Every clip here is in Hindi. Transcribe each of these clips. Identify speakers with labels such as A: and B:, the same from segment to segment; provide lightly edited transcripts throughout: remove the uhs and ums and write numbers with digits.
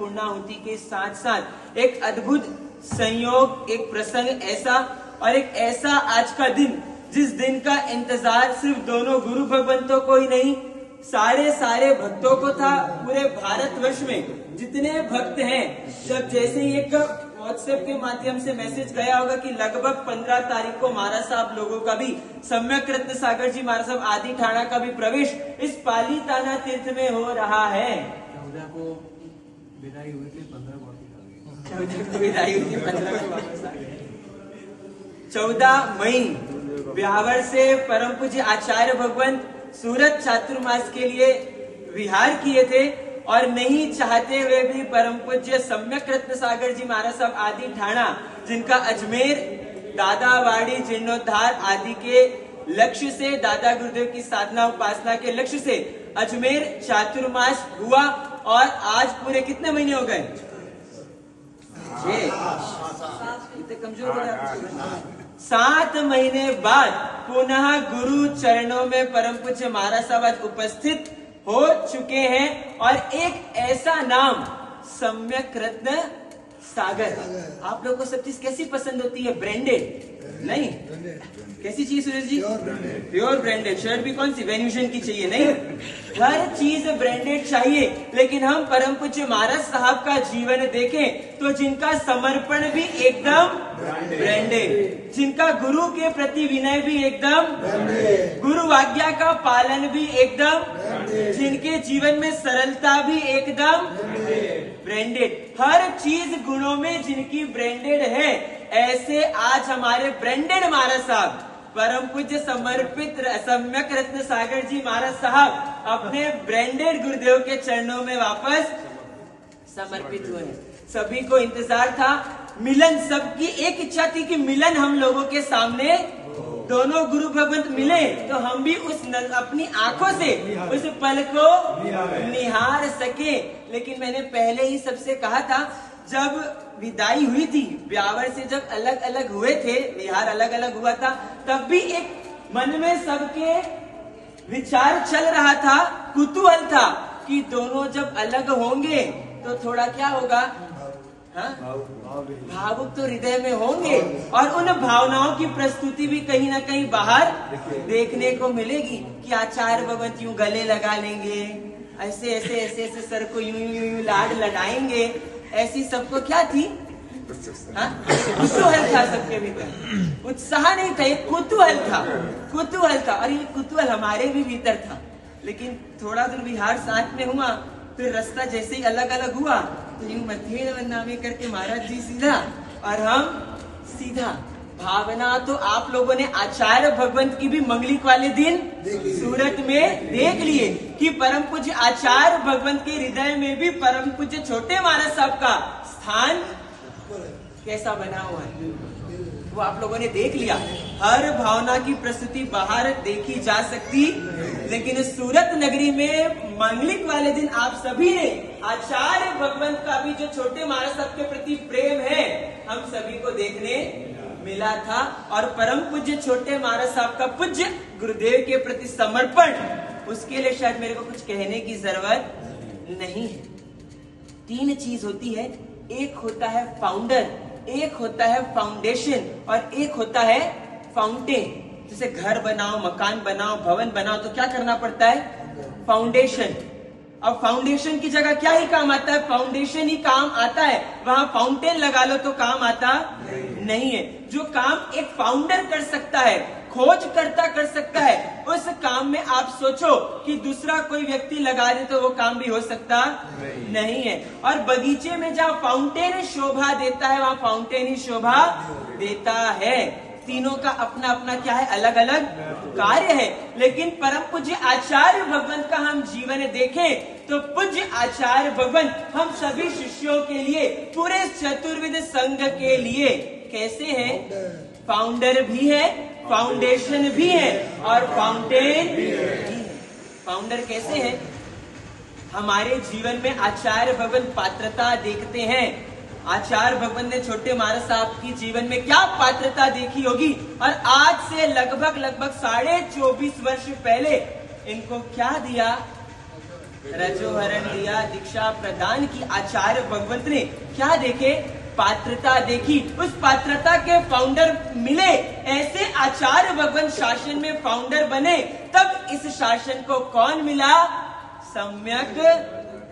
A: पूर्णाहुति के साथ साथ एक अद्भुत संयोग, एक प्रसंग ऐसा और एक ऐसा आज का दिन, जिस दिन का इंतजार सिर्फ दोनों गुरु भगवंतों को ही नहीं, सारे भक्तों को था। पूरे भारतवर्ष में जितने भक्त हैं, जब जैसे ही एक व्हाट्सएप के माध्यम से मैसेज गया होगा कि लगभग 15 तारीख को महाराज साहब लोगों का भी, सम्यक रत्न सागर जी महाराज साहब आदि ठाणा का भी प्रवेश इस पाली ताना तीर्थ में हो रहा है।
B: 14 को विदाई हुई थी, 15 को वापस आ गए।
A: 14 को विदाई हुई थी, 15 को वापस आ गए। 14 मई ब्यावर से परम पूज्य आचार्य भगवंत सूरत चातुर्मास के लिए विहार किए थे और नहीं चाहते हुए भी परम पूज्य सम्यक रत्न सागर जी महाराज साहब आदि ठाणा, जिनका अजमेर दादावाड़ी जीर्णोद्धार आदि के लक्ष्य से, दादा गुरुदेव की साधना उपासना के लक्ष्य से अजमेर चातुर्मास हुआ और आज पूरे कितने महीने हो गए? 6। इतने कमजोर हो गए। 7 महीने बाद पुनः गुरु चरणों में परम पूज्य महाराज साहब आज उपस्थित हो चुके हैं और एक ऐसा नाम सम्यक रत्न सागर। आप लोगों को सब चीज कैसी पसंद होती है? ब्रांडेड नहीं, कैसी चीज Suresh ji? Pure branded. Shirt भी कौन सी? वेन्यूशन की चाहिए? नहीं, हर चीज ब्रांडेड चाहिए। लेकिन हम परम पूज्य महाराज साहब का जीवन देखें तो जिनका समर्पण भी एकदम ब्रांडेड, जिनका गुरु के प्रति विनय भी एकदम, गुरु आज्ञा का पालन भी एकदम, जिनके जीवन में सरलता भी एकदम ब्रांडेड, हर चीज गुणों में जिनकी ब्रांडेड है, ऐसे आज हमारे ब्रांडेड महाराज साहब परम पूज्य समर्पित सम्यक रत्न सागर जी महाराज साहब अपने ब्रांडेड गुरुदेव के चरणों में वापस समर्पित हुए हैं। सभी को इंतजार था मिलन, सबकी एक इच्छा थी कि मिलन हम लोगों के सामने दोनों गुरु भगवंत मिले तो हम भी अपनी आंखों से उस पल को निहार सके। लेकिन मैंने पहले ही सबसे कहा था, जब विदाई हुई थी ब्यावर से, जब अलग अलग हुए थे, विहार अलग अलग हुआ था, तब भी एक मन में सबके विचार चल रहा था, कुतूहल था कि दोनों जब अलग होंगे तो थोड़ा क्या होगा, भावुक तो हृदय में होंगे और उन भावनाओं की प्रस्तुति भी कहीं ना कहीं बाहर देखने को मिलेगी कि आचार्य भगवंत यूं गले लगा लेंगे, ऐसे ऐसे ऐसे ऐसे सर को यूं लाड लड़ाएंगे। ऐसी सबको क्या थी? कुतूहल था सबके भीतर, उत्साह नहीं था, एक कुतूहल था और ये कुतूहल हमारे भी भीतर था। लेकिन थोड़ा दूर विहार साथ में हुआ, फिर रास्ता जैसे ही अलग अलग हुआ तो यूं मथे नामे करके महाराज जी सीधा और हम सीधा। भावना तो आप लोगों ने आचार्य भगवंत की भी मंगलिक वाले दिन सूरत में देख लिए कि परम पूज्य आचार्य भगवंत के हृदय में भी परम पूज्य छोटे महाराज साहब का स्थान कैसा बना हुआ है, वो आप लोगों ने देख लिया। हर भावना की प्रस्तुति बाहर देखी जा सकती, लेकिन सूरत नगरी में मंगलिक वाले दिन आप सभी ने आचार्य भगवंत का भी जो छोटे महाराज साहब के प्रति प्रेम है, हम सभी को देखने मिला था। और परम पूज्य छोटे महाराज साहब का पूज्य गुरुदेव के प्रति समर्पण, उसके लिए शायद मेरे को कुछ कहने की जरूरत नहीं है। 3 चीज होती है, एक होता है फाउंडर, एक होता है फाउंडेशन और एक होता है फाउंटेन। जैसे घर बनाओ, मकान बनाओ, भवन बनाओ तो क्या करना पड़ता है? फाउंडेशन। अब फाउंडेशन की जगह क्या ही काम आता है? फाउंडेशन ही काम आता है। वहां फाउंटेन लगा लो तो काम आता नहीं है। जो काम एक फाउंडर कर सकता है, खोज करता कर सकता है, उस काम में आप सोचो कि दूसरा कोई व्यक्ति लगा दे तो वो काम भी हो सकता नहीं है। और बगीचे में जहाँ फाउंटेन शोभा देता है, वहाँ फाउंटेन ही शोभा देता है। तीनों का अपना अपना क्या है? अलग अलग कार्य है। लेकिन परम पूज्य आचार्य भगवंत का हम जीवन देखें तो पूज्य आचार्य भगवंत हम सभी शिष्यों के लिए, पूरे चतुर्विध संघ के लिए कैसे है? फाउंडर भी है, फाउंडेशन भी है और फाउंटेन भी है। फाउंडर कैसे है? हमारे जीवन में आचार्य भगवंत पात्रता देखते हैं। आचार्य भगवंत ने छोटे महाराज साहब की जीवन में क्या पात्रता देखी होगी, और आज से लगभग 24.5 वर्ष पहले इनको क्या दिया? रजोहरण लिया, दीक्षा प्रदान की आचार्य भगवंत ने। क्या देखे? पात्रता देखी, उस पात्रता के फाउंडर मिले, ऐसे आचार्य भगवंत शासन में फाउंडर बने। तब इस शासन को कौन मिला? सम्यक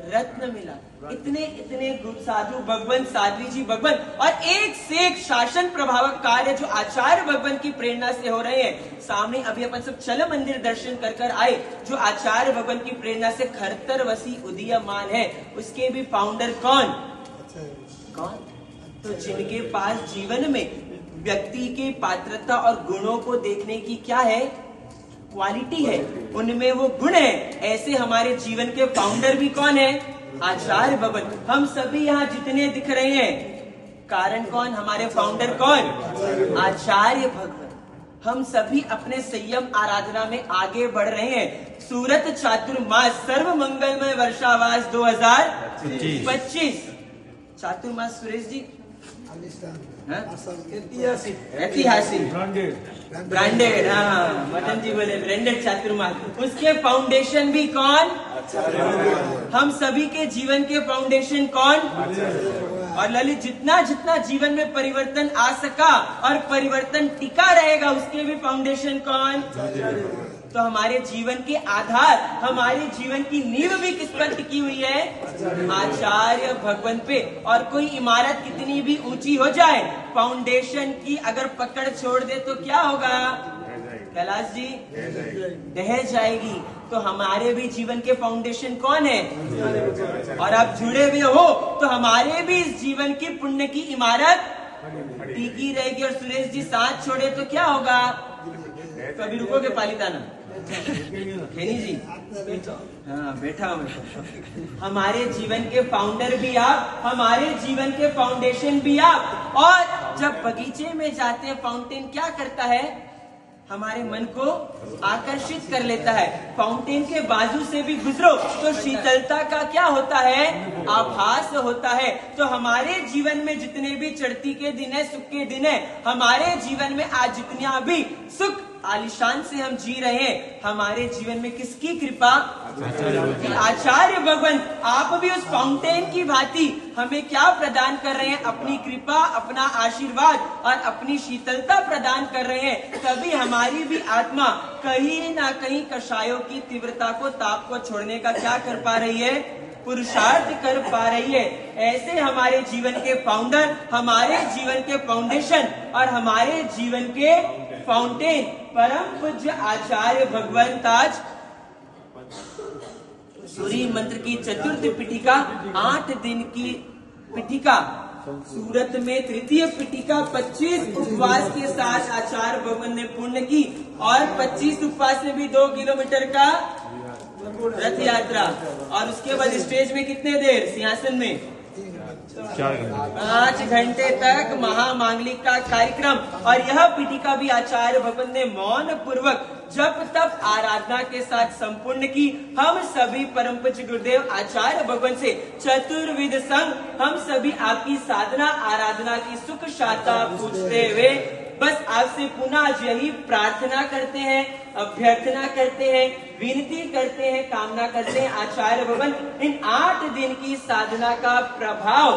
A: रत्न मिला। इतने इतने साधु भगवंत, साध्वी जी भगवंत, और एक से एक शासन प्रभावक कार्य जो आचार्य भगवंत की प्रेरणा से हो रहे हैं। सामने अभी अपन सब चल मंदिर दर्शन कर कर आए, जो आचार्य भगवंत की प्रेरणा से खरतर वसी उदीयमान है, उसके भी फाउंडर कौन? तो जिनके पास जीवन में व्यक्ति के पात्रता और गुणों को देखने की क्या है? क्वालिटी है, उनमें वो गुण है। ऐसे हमारे जीवन के फाउंडर भी कौन है? आचार्य भगवंत। हम सभी यहाँ जितने दिख रहे हैं, कारण कौन? हमारे फाउंडर कौन? आचार्य भगवंत। हम सभी अपने संयम आराधना में आगे बढ़ रहे हैं। सूरत चातुर्मास सर्व मंगलमय वर्षावास 2025। चातुर्मास सुरेश जी ऐतिहासिक ब्रांडेड, हाँ मदन जी बोले ब्रांडेड चातुर्मास। उसके फाउंडेशन भी कौन? हम सभी के जीवन के फाउंडेशन कौन? और ललित, जितना जितना जीवन में परिवर्तन आ सका और परिवर्तन टिका रहेगा, उसके भी फाउंडेशन कौन? तो हमारे जीवन के आधार, हमारे जीवन की नींव भी किस पर टिकी हुई है? आचार्य भगवंत पे। और कोई इमारत कितनी भी ऊंची हो जाए, फाउंडेशन की अगर पकड़ छोड़ दे तो क्या होगा? कैलाश जी, ढह जाएगी। तो हमारे भी जीवन के फाउंडेशन कौन है? और आप जुड़े हुए हो तो हमारे भी इस जीवन की पुण्य की इमारत टिकी रहेगी। और सुरेश जी साथ छोड़े तो क्या होगा? कभी रुकोगे पालिताना? खेनी जी, हाँ बैठा हूँ। हमारे जीवन के फाउंडर भी आप, हमारे जीवन के फाउंडेशन भी आप। और जब बगीचे में जाते हैं, फाउंटेन क्या करता है? हमारे मन को आकर्षित कर लेता है। फाउंटेन के बाजू से भी गुजरो तो शीतलता का क्या होता है? आभास होता है। तो हमारे जीवन में जितने भी चढ़ती के दिन है, सुख के दिन है, हमारे जीवन में आज जितना भी सुख आलिशान से हम जी रहे हैं, हमारे जीवन में किसकी कृपा? आचार्य भगवंत। आप भी उस फाउंटेन की भांति हमें क्या प्रदान कर रहे हैं? अपनी कृपा, अपना आशीर्वाद और अपनी शीतलता प्रदान कर रहे हैं। तभी हमारी भी आत्मा कहीं ना कहीं कषायों की तीव्रता को, ताप को छोड़ने का क्या कर पा रही है? पुरुषार्थ कर पा रही है। ऐसे हमारे जीवन के फाउंडर, हमारे जीवन के फाउंडेशन और हमारे जीवन के फाउंटेन परम पूज्य आचार्य भगवंत आज सूर्य मंत्र की चतुर्थ पीठिका, 8 दिन की पीठिका सूरत में तृतीय पीठिका 25 उपवास के साथ आचार्य भगवंत ने पूर्ण की। और 25 उपवास में भी 2 किलोमीटर का रथ यात्रा। और उसके बाद स्टेज में कितने देर? सिंहासन में 5 घंटे तक महामांगलिक का कार्यक्रम। और यह पीठिका भी आचार्य भगवंत ने मौन पूर्वक जब तब आराधना के साथ संपूर्ण की। हम सभी परम पूज्य गुरुदेव आचार्य भगवंत से चतुर्विध संग हम सभी आपकी साधना आराधना की सुख शांता पूछते हुए बस आपसे पुनः यही प्रार्थना करते हैं, अभ्यर्थना करते हैं, विनती करते हैं, कामना करते हैं आचार्य भगवंत इन 8 दिन की साधना का प्रभाव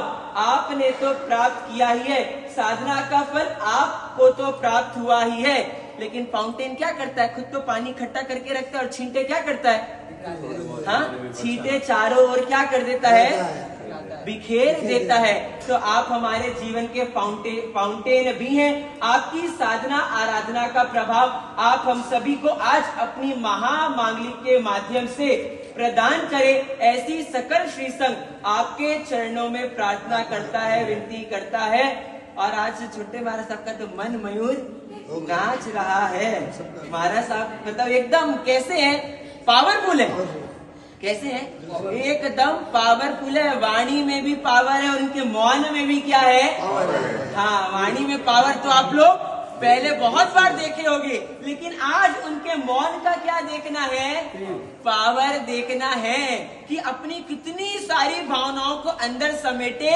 A: आपने तो प्राप्त किया ही है, साधना का फल आपको तो प्राप्त हुआ ही है। लेकिन फाउंटेन क्या करता है? खुद तो पानी इकट्ठा करके रखता है और छींटे क्या करता है? हाँ, छींटे चारों ओर क्या कर देता है? बिखेर देता है। तो आप हमारे जीवन के फाउंटेन भी हैं। आपकी साधना आराधना का प्रभाव आप हम सभी को आज अपनी महामांगलिक के माध्यम से प्रदान करें। ऐसी सकल श्री संघ आपके चरणों में प्रार्थना करता है, विनती करता है। और आज छोटे महाराज साहब का तो मन मयूर नाच रहा है। महाराज साहब मतलब एकदम कैसे है? पावरफुल है। कैसे है? एकदम पावरफुल है। वाणी में भी पावर है और उनके मौन में भी क्या है? हाँ, वाणी में पावर तो आप लोग पहले बहुत बार देखे होंगे, लेकिन आज उनके मौन का क्या देखना है? पावर देखना है कि अपनी कितनी सारी भावनाओं को अंदर समेटे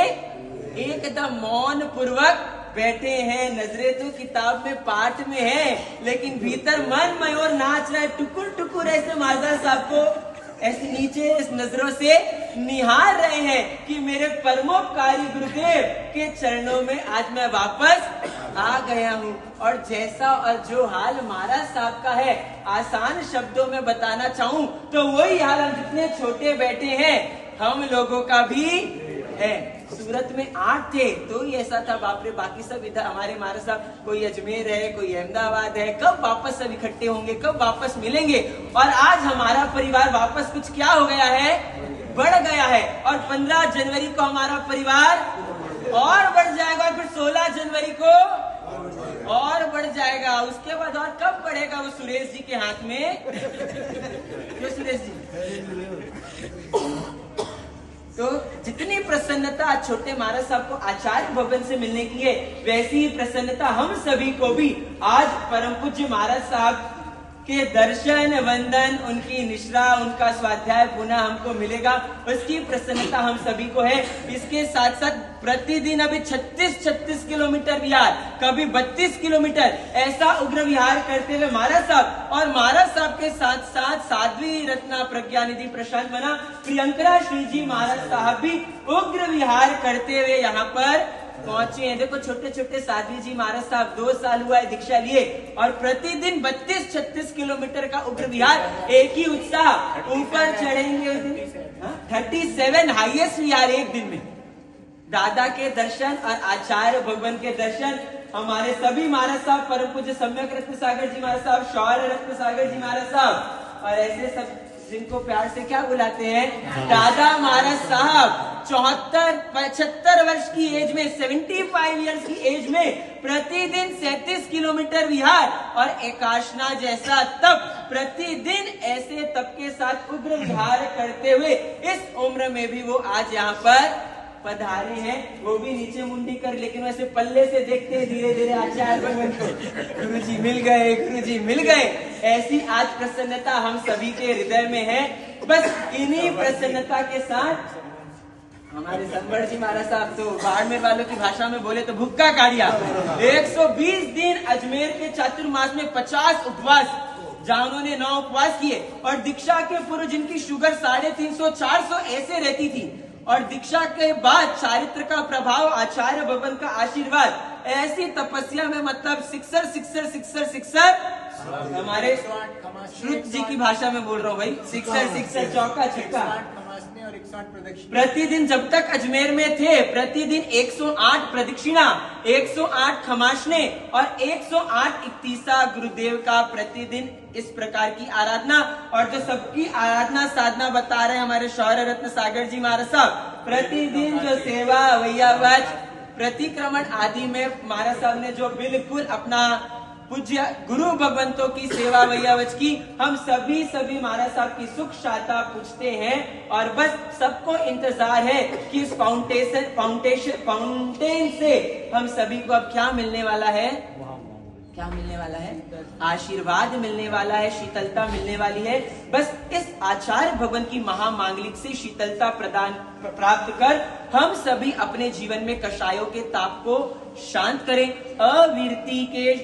A: एकदम मौन पूर्वक बैठे हैं। नजरें तो किताब में पाठ में है, लेकिन भीतर मन मयूर नाच रहा है। टुकुर टुकुर ऐसे महाराज साहब को ऐसी नीचे इस नजरों से निहार रहे हैं कि मेरे परमोपकारी गुरुदेव के चरणों में आज मैं वापस आ गया हूँ। और जैसा और जो हाल महाराज साहब का है, आसान शब्दों में बताना चाहूँ तो वही हाल हम जितने छोटे बैठे हैं हम लोगों का भी है। सूरत में 8 थे तो ही ऐसा था, बाप रे, बाकी सब इधर हमारे महाराज साहब, कोई अजमेर है, कोई अहमदाबाद है, कब वापस सब इकट्ठे होंगे, कब वापस मिलेंगे। और आज हमारा परिवार वापस कुछ क्या हो गया है, बढ़ गया है। और 15 जनवरी को हमारा परिवार और बढ़ जाएगा, फिर 16 जनवरी को और बढ़ जाएगा, उसके बाद और कब बढ़ेगा वो सुरेश जी के हाथ में। क्यों सुरेश जी? तो जितनी प्रसन्नता छोटे महाराज साहब को आचार्य भवन से मिलने की है, वैसी ही प्रसन्नता हम सभी को भी आज परम पूज्य महाराज साहब के दर्शन वंदन, उनकी निश्रा, उनका स्वाध्याय पुनः हमको मिलेगा, उसकी प्रसन्नता हम सभी को है। इसके साथ साथ प्रतिदिन अभी 36 किलोमीटर विहार, कभी 32 किलोमीटर, ऐसा उग्र विहार करते हुए महाराज साहब और महाराज साहब के साथ साथ साध्वी रत्ना प्रज्ञा निधि प्रशांत मना प्रियंकरा श्री जी महाराज साहब भी उग्र विहार करते हुए यहाँ पर पहुंचे हैं। देखो छोटे छोटे साध्वी जी महाराज साहब 2 साल हुआ है दीक्षा लिए और प्रतिदिन 32-36 किलोमीटर का उग्र विहार, एक ही उत्साह, ऊपर चढ़ेंगे 37 हाईएस्ट विहार एक दिन में। दादा के दर्शन और आचार्य भगवान के दर्शन हमारे सभी महाराज साहब, परम पूज्य सम्यक रत्न सागर जी महाराज साहब, शौर्य रत्न सागर जी महाराज साहब और ऐसे सब जिनको प्यार से क्या बुलाते हैं, दादा महाराज साहब 74-75 वर्ष की एज में, 75 इयर्स की एज में प्रतिदिन 37 किलोमीटर विहार और एकाशना जैसा तप, प्रतिदिन ऐसे तप के साथ उग्र विहार करते हुए इस उम्र में भी वो आज यहाँ पर पधारे हैं। वो भी नीचे मुंडी कर, लेकिन वैसे पल्ले से देखते हैं धीरे धीरे आचार्य भगवान को, गुरुजी मिल गए, गुरुजी मिल गए। ऐसी आज प्रसन्नता हम सभी के हृदय में है। बस इन्हीं प्रसन्नता के साथ हमारे संवर जी महाराज साहब तो बाड़मेर वालों की भाषा में बोले तो भुक्का काढ़िया, 120 दिन अजमेर के चातुर्मास में 50 उपवास, जहां उन्होंने 9 उपवास किए और दीक्षा के पूर्व जिनकी शुगर 350-400 ऐसे रहती थी और दीक्षा के बाद चारित्र का प्रभाव, आचार्य भगवान का आशीर्वाद, ऐसी तपस्या में मतलब सिक्सर हमारे श्रुत जी की भाषा में बोल रहा हूँ भाई, सिक्सर चौका छक्का
B: और 108 प्रदक्षिणा
A: प्रतिदिन जब तक अजमेर में थे, प्रतिदिन 108 प्रदक्षिणा, 108 खमासने और 108 इक्तीसा गुरुदेव का प्रतिदिन इस प्रकार की आराधना। और जो सबकी आराधना साधना बता रहे हैं हमारे शौर्य रत्न सागर जी महाराज साहब, प्रतिदिन जो सेवा वैयावच प्रतिक्रमण आदि में महाराज साहब ने जो बिल्कुल अपना पूज्य गुरु भगवंतों की सेवा वैयावच की, हम सभी महाराज साहब की सुख शांता पूछते हैं और बस सबको इंतजार है कि इस फाउंटेन से हम सभी को अब क्या मिलने वाला है, क्या मिलने वाला है, आशीर्वाद मिलने वाला है, शीतलता मिलने वाली है। बस इस आचार्य भगवान की महामांगलिक से शीतलता प्रदान प्राप्त कर हम सभी अपने जीवन में कषायों के ताप को शांत करें, अविरति के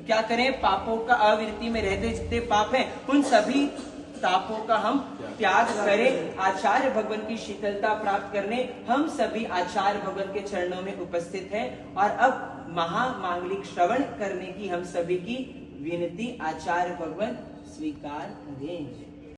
A: क्या करें, पापों का, अविरति में रहते जितने पाप हैं उन सभी तापों का हम त्याग करें, आचार्य भगवान की शीतलता प्राप्त करने हम सभी आचार्य भगवान के चरणों में उपस्थित हैं। और अब महामांगलिक श्रवण करने की हम सभी की विनती आचार्य भगवान स्वीकार करें।